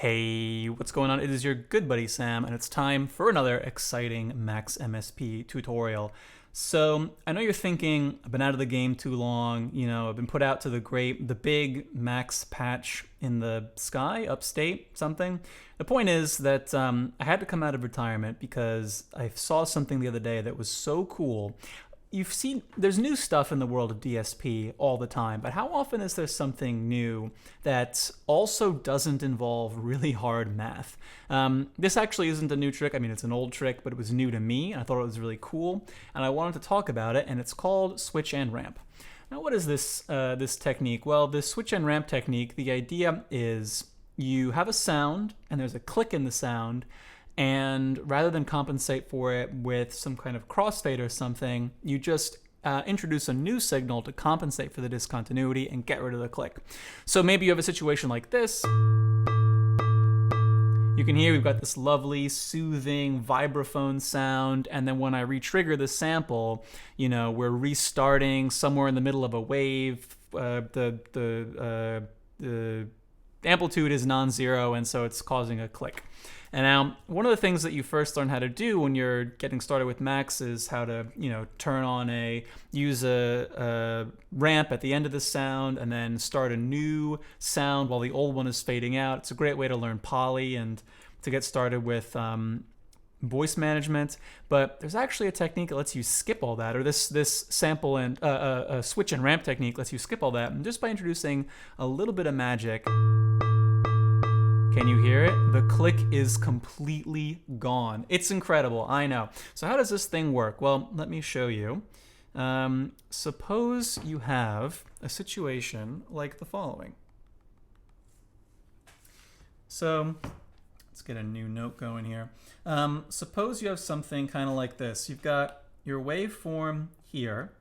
Hey, what's going on? It is your good buddy Sam, and it's time for another exciting Max MSP tutorial. So, I know you're thinking, I've been out of the game too long, I've been put out to the big Max patch in the sky, upstate, something. The point is that I had to come out of retirement because I saw something the other day that was so cool. You've seen, there's new stuff in the world of DSP all the time, but how often is there something new that also doesn't involve really hard math? This actually isn't a new trick. I mean, it's an old trick, but it was new to me, and I thought it was really cool, and I wanted to talk about it, and it's called switch and ramp. Now, what is this technique? Well, this switch and ramp technique, the idea is you have a sound, and there's a click in the sound, and rather than compensate for it with some kind of crossfade or something, you just introduce a new signal to compensate for the discontinuity and get rid of the click. So maybe you have a situation like this. You can hear we've got this lovely, soothing vibraphone sound, and then when I re-trigger the sample, we're restarting somewhere in the middle of a wave. The amplitude is non-zero, and so it's causing a click. And now, one of the things that you first learn how to do when you're getting started with Max is how to, use a ramp at the end of the sound and then start a new sound while the old one is fading out. It's a great way to learn poly and to get started with voice management. But there's actually a technique that lets you skip all that, or this sample and switch and ramp technique lets you skip all that, and just by introducing a little bit of magic. Can you hear it? The click is completely gone. It's incredible, I know. So how does this thing work? Well, let me show you. Suppose you have a situation like the following. So let's get a new note going here. Suppose you have something kind of like this. You've got your waveform here.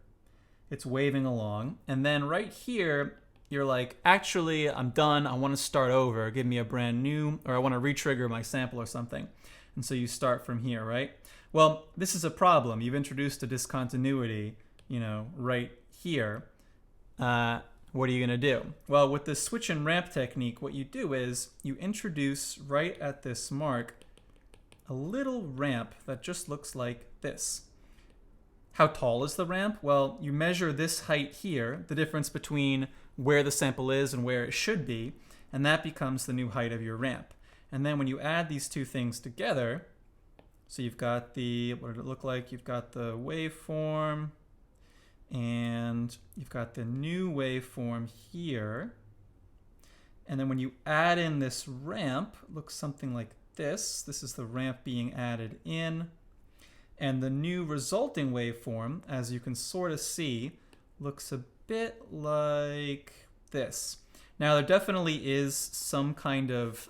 It's waving along. And then right here, you're like, actually, I'm done. I want to start over. Give me a brand new, or I want to re-trigger my sample or something. And so you start from here, right? Well, this is a problem. You've introduced a discontinuity, right here. What are you going to do? Well, with the switch and ramp technique, what you do is you introduce right at this mark a little ramp that just looks like this. How tall is the ramp? Well, you measure this height here, the difference between where the sample is and where it should be, and that becomes the new height of your ramp. And then when you add these two things together, so you've got what did it look like? You've got the waveform, and you've got the new waveform here. And then when you add in this ramp, it looks something like this. This is the ramp being added in. And the new resulting waveform, as you can sort of see, looks a bit like this. Now, there definitely is some kind of,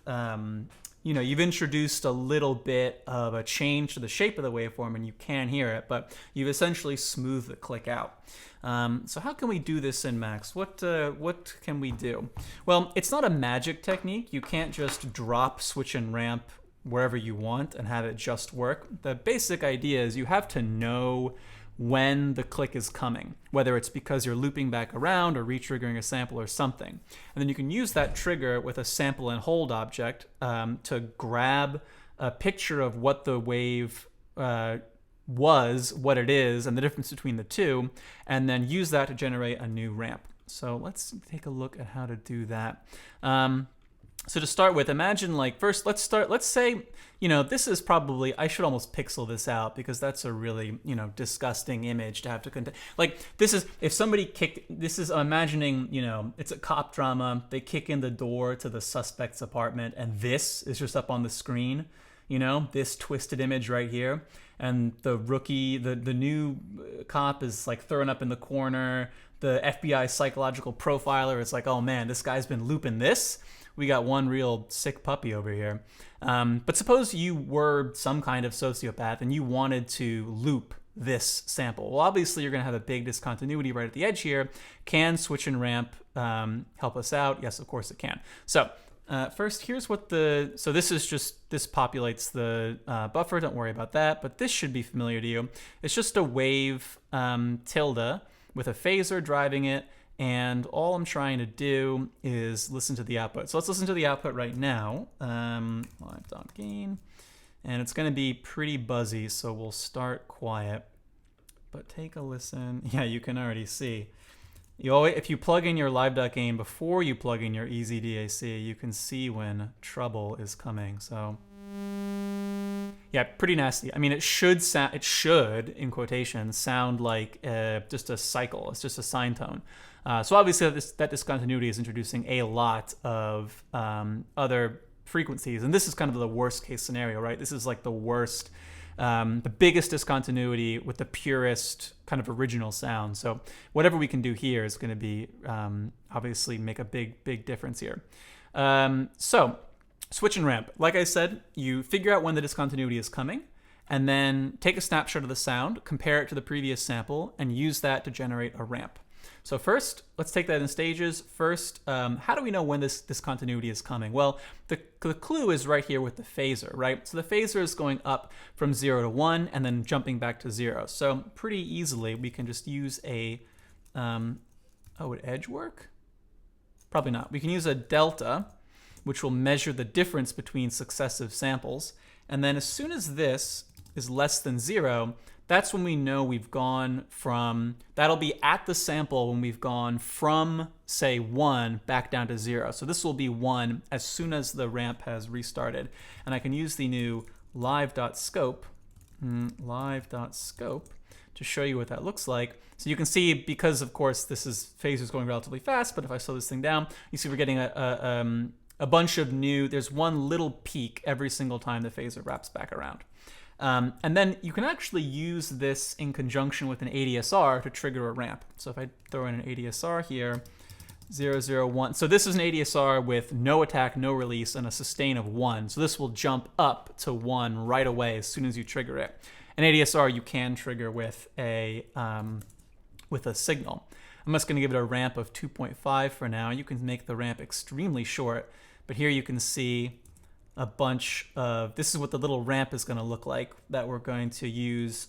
you've introduced a little bit of a change to the shape of the waveform, and you can hear it, but you've essentially smoothed the click out. So how can we do this in Max? What can we do? Well, it's not a magic technique. You can't just drop switch and ramp wherever you want and have it just work. The basic idea is you have to know when the click is coming, whether it's because you're looping back around or re-triggering a sample or something. And then you can use that trigger with a sample and hold object to grab a picture of what the wave was, what it is, and the difference between the two, and then use that to generate a new ramp. So let's take a look at how to do that. So to start with, imagine first let's say, this is probably, I should almost pixel this out because that's a really, disgusting image to have to contain. This is, if somebody I'm imagining, it's a cop drama, they kick in the door to the suspect's apartment and this is just up on the screen, this twisted image right here. And the rookie, the new cop is throwing up in the corner. The FBI psychological profiler is like, oh man, this guy's been looping this. We got one real sick puppy over here. But suppose you were some kind of sociopath and you wanted to loop this sample. Well, obviously you're going to have a big discontinuity right at the edge here. Can switch and ramp help us out? Yes, of course it can. So first, here's what so this populates the buffer. Don't worry about that. But this should be familiar to you. It's just a wave tilde with a phaser driving it And all I'm trying to do is listen to the output. So let's listen to the output right now. Live.gain. And it's going to be pretty buzzy, so we'll start quiet. But take a listen. Yeah, you can already see. If you plug in your live.gain before you plug in your easy DAC, you can see when trouble is coming. So yeah, pretty nasty. I mean, it should, in quotation, sound like just a cycle. It's just a sine tone. So obviously that discontinuity is introducing a lot of other frequencies. And this is kind of the worst case scenario, right? This is like the worst, the biggest discontinuity with the purest kind of original sound. So whatever we can do here is going to be obviously make a big difference here. So switch and ramp. Like I said, you figure out when the discontinuity is coming, and then take a snapshot of the sound, compare it to the previous sample, and use that to generate a ramp. So first, let's take that in stages. First, how do we know when this discontinuity is coming? Well, the clue is right here with the phasor, right? So the phasor is going up from 0 to 1 and then jumping back to 0. So pretty easily, we can just use a, would edge work? Probably not. We can use a delta, which will measure the difference between successive samples. And then as soon as this is less than 0, that's when we know we've gone from, that'll be at the sample when we've gone from, say, 1 back down to 0. So this will be 1 as soon as the ramp has restarted. And I can use the new live.scope to show you what that looks like. So you can see, because of course this is phasors going relatively fast, but if I slow this thing down, you see we're getting a bunch of new, there's one little peak every single time the phasor wraps back around. And then you can actually use this in conjunction with an ADSR to trigger a ramp. So if I throw in an ADSR here, 001. So this is an ADSR with no attack, no release, and a sustain of 1. So this will jump up to 1 right away as soon as you trigger it. An ADSR you can trigger with a signal. I'm just going to give it a ramp of 2.5 for now. You can make the ramp extremely short, but here you can see a bunch of, this is what the little ramp is going to look like that we're going to use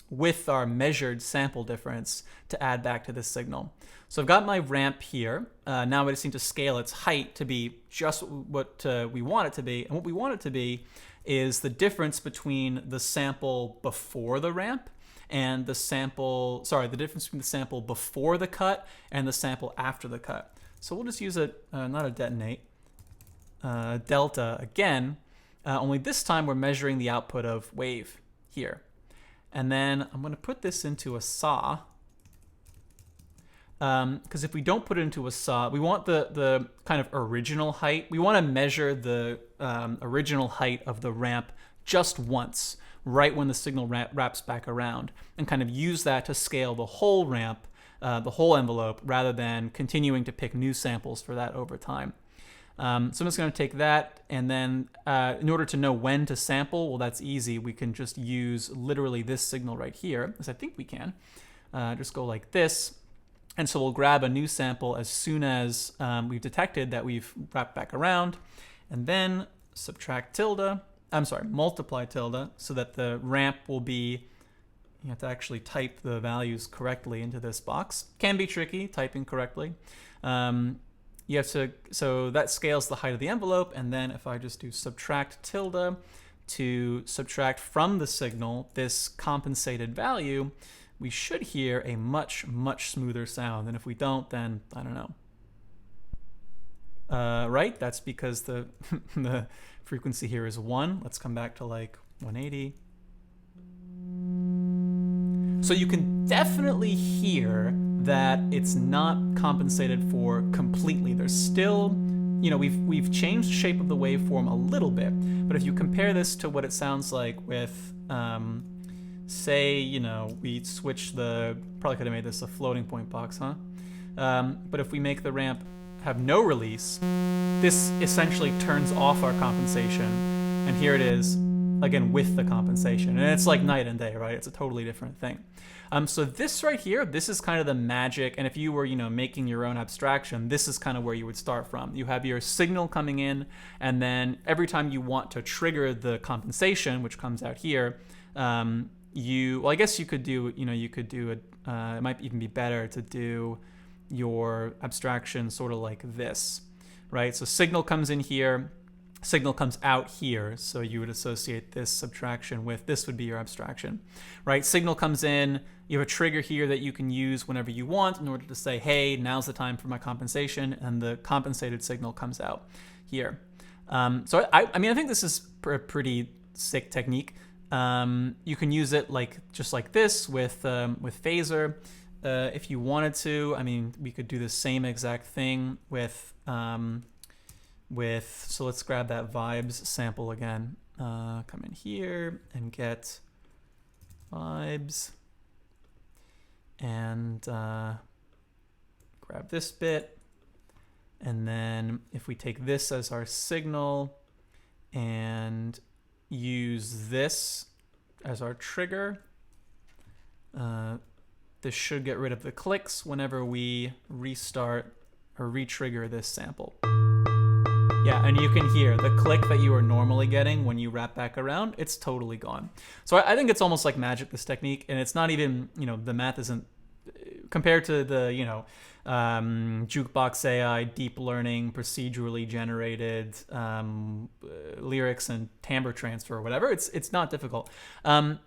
with our measured sample difference to add back to this signal. So I've got my ramp here. Now I just need to scale its height to be just what we want it to be. And what we want it to be is the difference between the sample before the ramp and the sample, the difference between the sample before the cut and the sample after the cut. So we'll just use not a detonate, delta again, only this time we're measuring the output of wave here. And then I'm going to put this into a saw, because if we don't put it into a saw, we want the kind of original height. We want to measure the original height of the ramp just once, right when the signal wraps back around, and kind of use that to scale the whole ramp, the whole envelope, rather than continuing to pick new samples for that over time. So I'm just going to take that, and then in order to know when to sample, well, that's easy. We can just use literally this signal right here, as I think we can. Just go like this. And so we'll grab a new sample as soon as we've detected that we've wrapped back around, and then multiply tilde, so that the ramp will be, you have to actually type the values correctly into this box. Can be tricky, typing correctly. You have to, so that scales the height of the envelope, and then if I just do subtract tilde to subtract from the signal this compensated value, we should hear a much smoother sound. And if we don't, then I don't know. Right? That's because the the frequency here is 1. Let's come back to like 180. So you can definitely hear that it's not compensated for completely. There's still, we've changed the shape of the waveform a little bit, but if you compare this to what it sounds like with, say, we switch probably could have made this a floating point box, huh? But if we make the ramp have no release, this essentially turns off our compensation, and here it is, again, with the compensation. And it's like night and day, right? It's a totally different thing. So this right here, this is kind of the magic. And if you were, making your own abstraction, this is kind of where you would start from. You have your signal coming in, and then every time you want to trigger the compensation, which comes out here, I guess you could do, it might even be better to do your abstraction sort of like this, right? So signal comes in here, signal comes out here, so you would associate this subtraction with this would be your abstraction, right? Signal comes in, you have a trigger here that you can use whenever you want in order to say, hey, now's the time for my compensation, and the compensated signal comes out here. So I mean, I think this is a pretty sick technique. You can use it just like this with phasor if you wanted to. I mean, we could do the same exact thing with so let's grab that vibes sample again. Come in here and get vibes, and grab this bit, and then if we take this as our signal and use this as our trigger, this should get rid of the clicks whenever we restart or re-trigger this sample. Yeah, and you can hear the click that you are normally getting when you wrap back around, it's totally gone. So I think it's almost like magic, this technique, and it's not even, the math isn't, compared to the, jukebox AI, deep learning, procedurally generated lyrics and timbre transfer or whatever, it's not difficult. So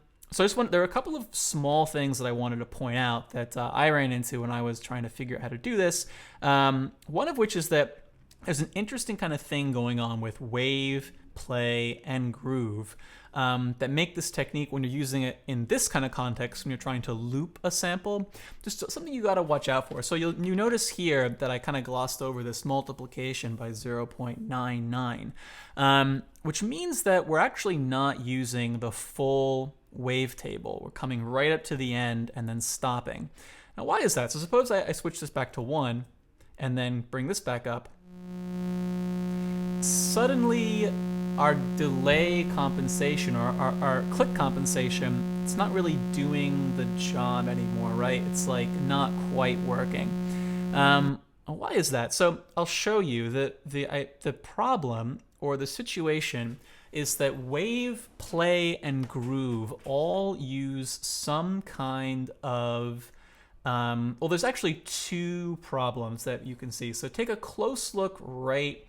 there are a couple of small things that I wanted to point out that I ran into when I was trying to figure out how to do this. One of which is that there's an interesting kind of thing going on with wave, play, and groove that make this technique, when you're using it in this kind of context, when you're trying to loop a sample, just something you got to watch out for. So you notice here that I kind of glossed over this multiplication by 0.99, which means that we're actually not using the full wavetable. We're coming right up to the end and then stopping. Now, why is that? So suppose I switch this back to 1 and then bring this back up. Suddenly our delay compensation or our click compensation, it's not really doing the job anymore, right? It's like not quite working. Why is that? So I'll show you that the problem or the situation is that wave, play, and groove all use some kind of well, there's actually two problems that you can see. So take a close look right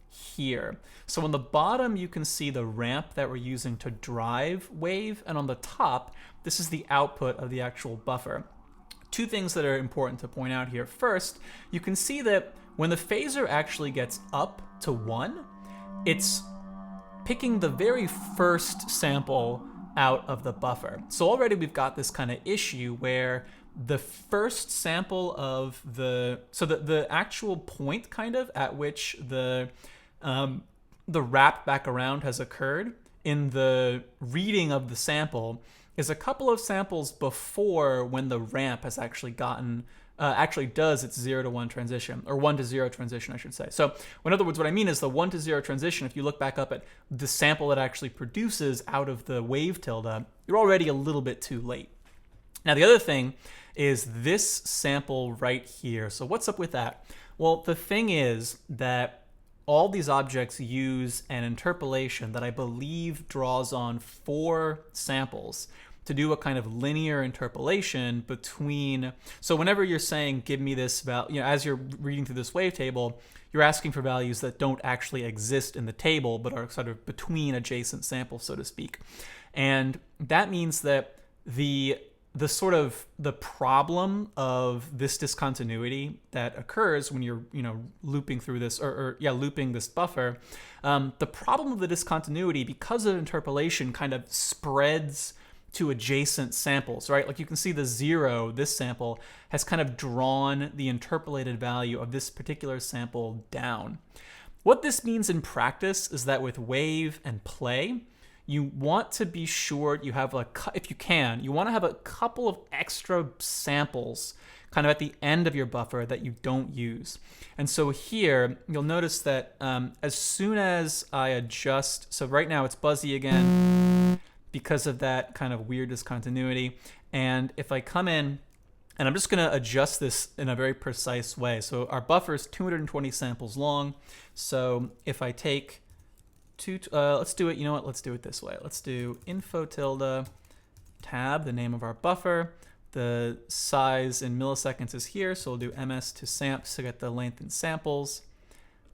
here. So on the bottom, you can see the ramp that we're using to drive wave, and on the top, this is the output of the actual buffer. Two things that are important to point out here. First, you can see that when the phasor actually gets up to 1, it's picking the very first sample out of the buffer. So already we've got this kind of issue where the first sample of the actual point kind of at which the wrap back around has occurred in the reading of the sample is a couple of samples before when the ramp has actually gotten actually does its 0 to 1 transition, or 1 to 0 transition, I should say. So in other words, what I mean is the 1 to 0 transition, if you look back up at the sample that actually produces out of the wave tilde, you're already a little bit too late. Now, the other thing is this sample right here. So what's up with that? Well, the thing is that all these objects use an interpolation that I believe draws on 4 samples to do a kind of linear interpolation between. So whenever you're saying, give me this value, as you're reading through this wavetable, you're asking for values that don't actually exist in the table, but are sort of between adjacent samples, so to speak. And that means that the problem of this discontinuity that occurs when you're looping through this looping this buffer, the problem of the discontinuity, because of interpolation, kind of spreads to adjacent samples, right? Like you can see the 0, this sample, has kind of drawn the interpolated value of this particular sample down. What this means in practice is that with wave and play, you want to be sure you have if you can, you want to have a couple of extra samples kind of at the end of your buffer that you don't use. And so here, you'll notice that as soon as I adjust, so right now it's buzzy again because of that kind of weird discontinuity. And if I come in, and I'm just going to adjust this in a very precise way. So our buffer is 220 samples long. So if I take let's do it, let's do it this way. Let's do info tilde tab, the name of our buffer, the size in milliseconds is here, so we'll do ms to samps to get the length in samples.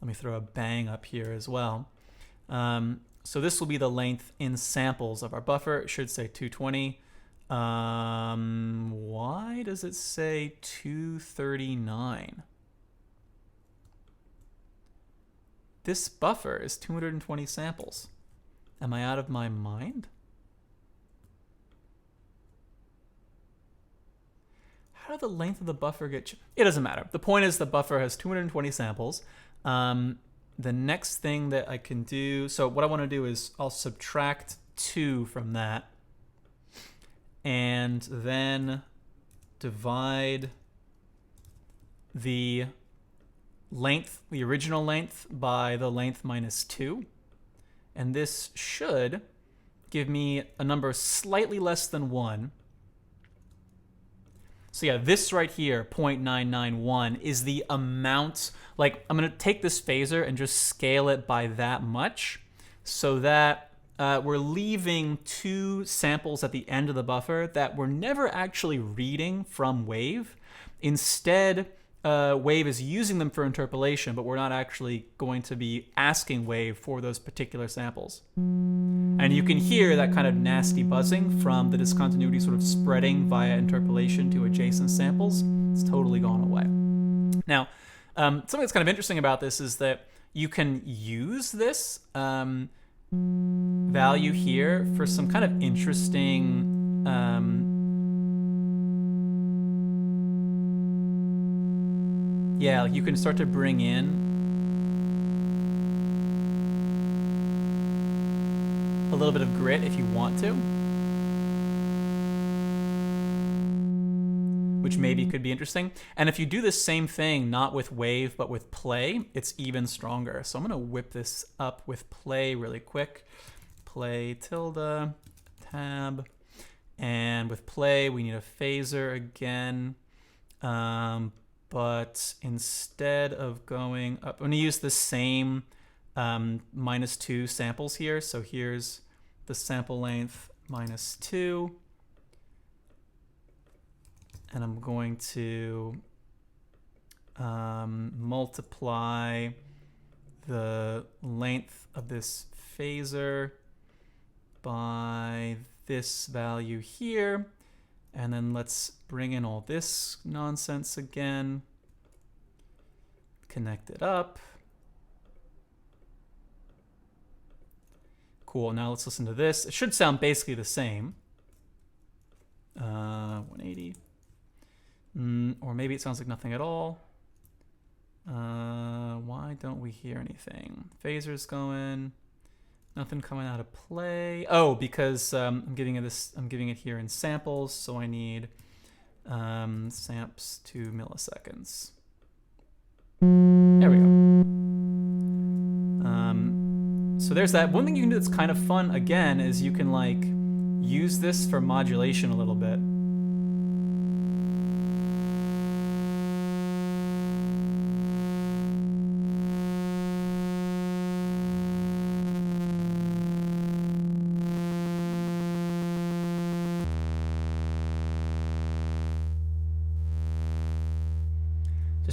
Let me throw a bang up here as well. So this will be the length in samples of our buffer. It should say 220. Why does it say 239? This buffer is 220 samples. Am I out of my mind? How did the length of the buffer get... It doesn't matter. The point is the buffer has 220 samples. The next thing that I can do... So what I want to do is I'll subtract 2 from that. And then divide the length, the original length, by the length minus 2. And this should give me a number slightly less than 1. So yeah, this right here, 0.991, is the amount, like I'm gonna take this phaser and just scale it by that much so that we're leaving 2 samples at the end of the buffer that we're never actually reading from Wave. Instead, Wave is using them for interpolation, but we're not actually going to be asking Wave for those particular samples. And you can hear that kind of nasty buzzing from the discontinuity sort of spreading via interpolation to adjacent samples. It's totally gone away. Now, something that's kind of interesting about this is that you can use this value here for some kind of interesting yeah, like you can start to bring in a little bit of grit if you want to, which maybe could be interesting. And if you do the same thing, not with Wave, but with Play, it's even stronger. So I'm going to whip this up with Play really quick. Play tilde, tab. And with Play, we need a phaser again. But instead of going up, I'm going to use the same minus 2 samples here. So here's the sample length minus 2. And I'm going to multiply the length of this phaser by this value here. And then let's bring in all this nonsense again. Connect it up. Cool, now let's listen to this. It should sound basically the same. 180. Or maybe it sounds like nothing at all. Why don't we hear anything? Phaser's going. Nothing coming out of Play. Oh, because I'm giving it here in samples, so I need samps to milliseconds. There we go. So there's that. One thing you can do that's kind of fun again is you can like use this for modulation a little bit.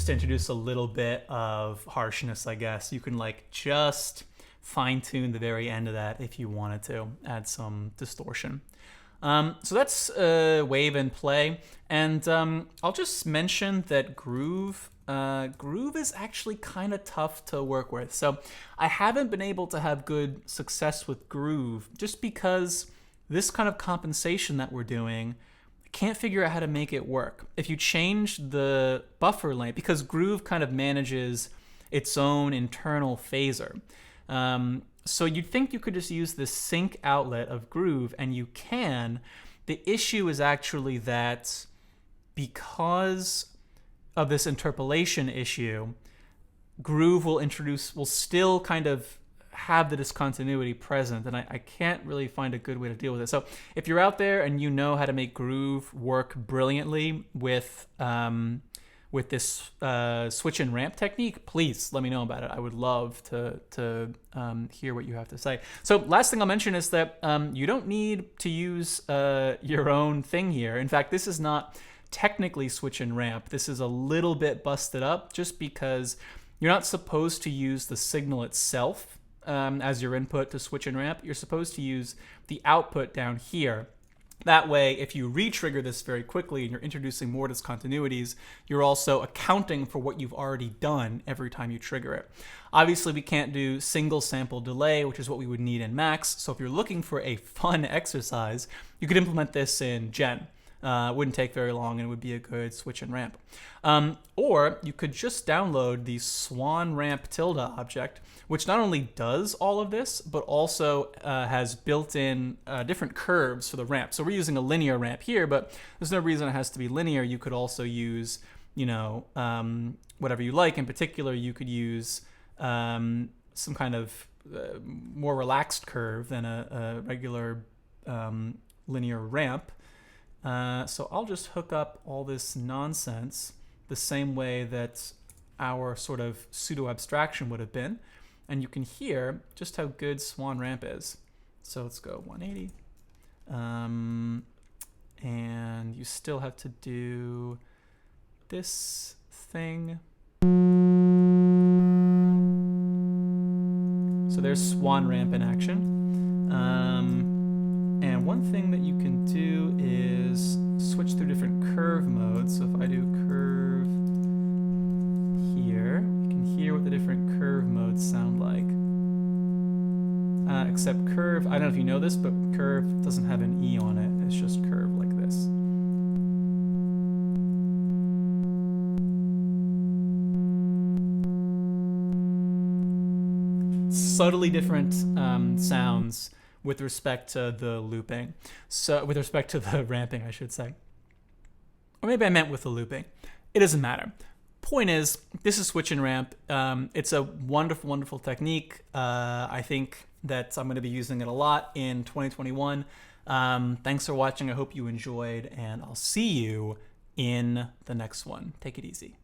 To introduce a little bit of harshness, I guess. You can like just fine-tune the very end of that if you wanted to, add some distortion. So that's Wave and Play. And I'll just mention that Groove is actually kind of tough to work with. So I haven't been able to have good success with Groove just because this kind of compensation that we're doing, can't figure out how to make it work. If you change the buffer length, because Groove kind of manages its own internal phaser. So you'd think you could just use the sync outlet of Groove, and you can. The issue is actually that because of this interpolation issue, Groove will still kind of have the discontinuity present, and I can't really find a good way to deal with it. So if you're out there and you know how to make Groove work brilliantly with with this switch and ramp technique, please let me know about it. I would love to hear what you have to say. So last thing I'll mention is that you don't need to use your own thing here. In fact, this is not technically switch and ramp. This is a little bit busted up just because you're not supposed to use the signal itself as your input to switch and ramp. You're supposed to use the output down here. That way, if you re-trigger this very quickly and you're introducing more discontinuities, you're also accounting for what you've already done every time you trigger it. Obviously, we can't do single sample delay, which is what we would need in Max. So if you're looking for a fun exercise, you could implement this in Gen. It wouldn't take very long and it would be a good switch and ramp. Or you could just download the swan ramp tilde object, which not only does all of this, but also has built-in different curves for the ramp. So we're using a linear ramp here, but there's no reason it has to be linear. You could also use, whatever you like. In particular, you could use some kind of more relaxed curve than a regular linear ramp. So I'll just hook up all this nonsense the same way that our sort of pseudo-abstraction would have been. And you can hear just how good Swan Ramp is. So let's go 180. And you still have to do this thing. So there's Swan Ramp in action. And one thing that you can do is switch through different curve modes. So if I do curve here, you can hear what the different curve modes sound like. Except curve, I don't know if you know this, but curve doesn't have an E on it. It's just curve like this. Subtly different sounds with respect to the looping. So with respect to the ramping, I should say. Or maybe I meant with the looping. It doesn't matter. Point is, this is switch and ramp. It's a wonderful, wonderful technique. I think that I'm going to be using it a lot in 2021. Thanks for watching. I hope you enjoyed, and I'll see you in the next one. Take it easy.